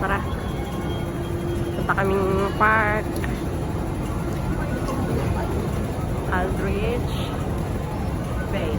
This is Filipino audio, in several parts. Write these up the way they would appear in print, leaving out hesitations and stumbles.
tara. Punta kaming park. Aldrich Bay.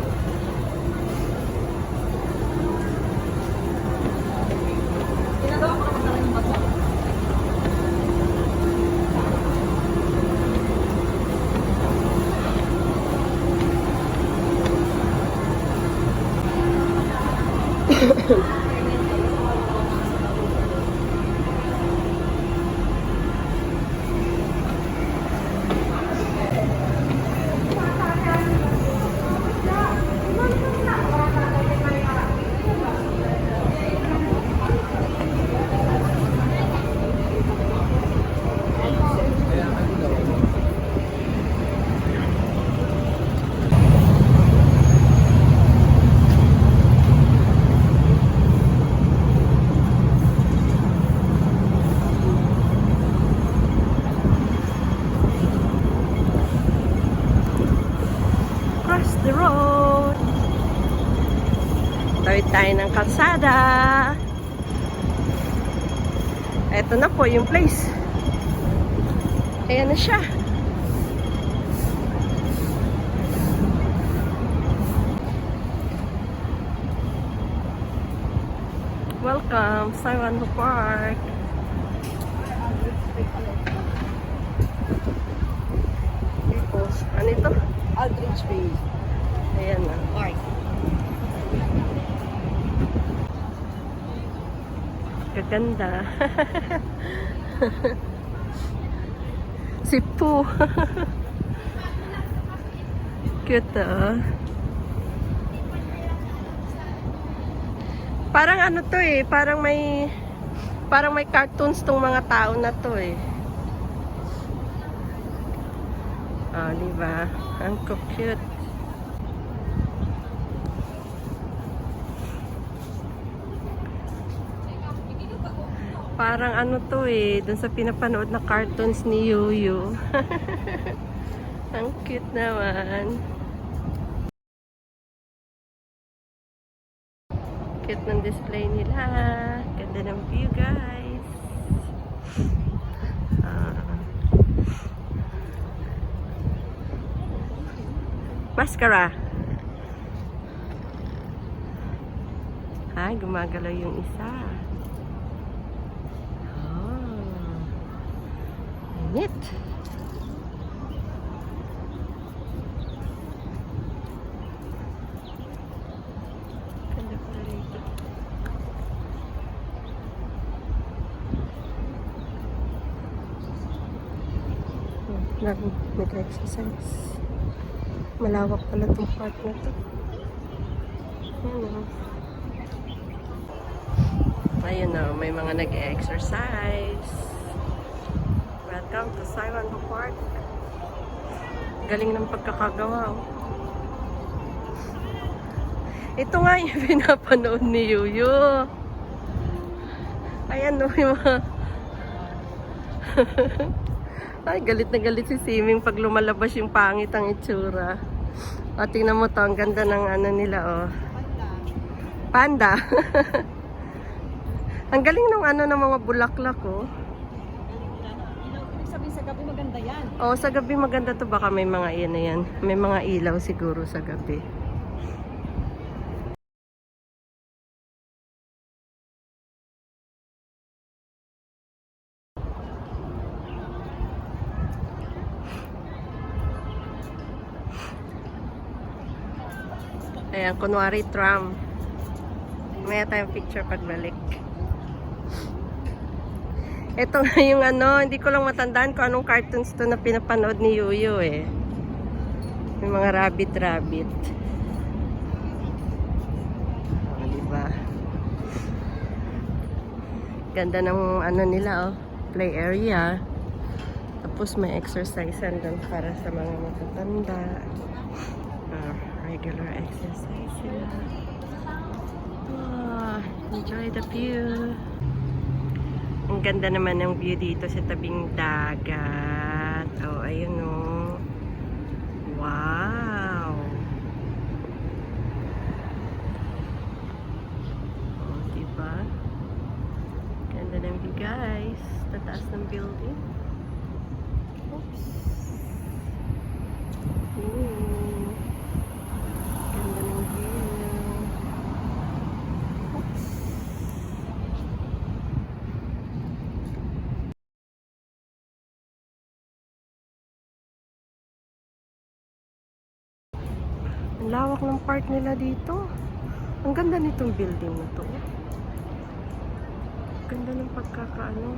Cross the road. Tawid tayo ng kalsada. Ito na po yung place. Ayan na siya. Welcome, Saiwan Park. Ano ito? Aldrich Bay. Ayan na. Park. Gaganda. Si Pooh. Cute ah. Parang ano to eh, parang may cartoons tong mga tao na to eh. Ah, di ba? Ang cute. Parang ano to eh, dun sa pinapanood na cartoons ni Yuyu. Ang cute naman. Cute ng display nila. Ganda ng view, guys. Mascara. Ay, gumagalaw yung isa. Init. Ganda pala rito. Nag-exercise. Malawak pala itong park na ito. Ayun na, may mga nag-exercise. Welcome to Saiwan Park. Galing ng pagkakagawa. Oh. Ito nga yung pinapanood ni Yuyu. Ayan o, yung mga... Ay, galit na galit si Siming pag lumalabas yung pangit ang itsura. O, tingnan mo to, ang ganda ng ano nila, oh. Panda. Ang galing ng ano ng mga bulaklak, oh. Ibig sabihin sa gabi maganda yan. Oh, sa gabi maganda to. Baka may mga iyan na yan. May mga ilaw siguro sa gabi. Ayan, kunwari tram. Maya tayong picture pagbalik. Ito nga yung ano, hindi ko lang matandaan kung anong cartoons to na pinapanood ni Yuyu eh. May mga rabbit. Oh, diba? Ganda ng ano nila oh, play area. Tapos may exercise doon para sa mga matatanda. Regular exercise sila. Enjoy the view. Ang ganda naman ng view dito sa tabing dagat. Oh, ayun oh. Wow. Oh, diba? Ganda ng view, guys. Tataas ng building. Oops. Ooh. Ganda ng view. Oops. Ang lawak ng park nila dito. Ang ganda nitong building na to. Ganda ng pagkakaano.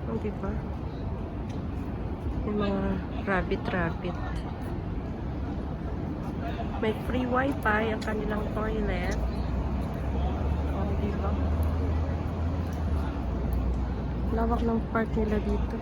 Oh, diba? May mga rabbit. May free wifi ang kanilang toilet. Oh, diba? Lawak ng park nila dito.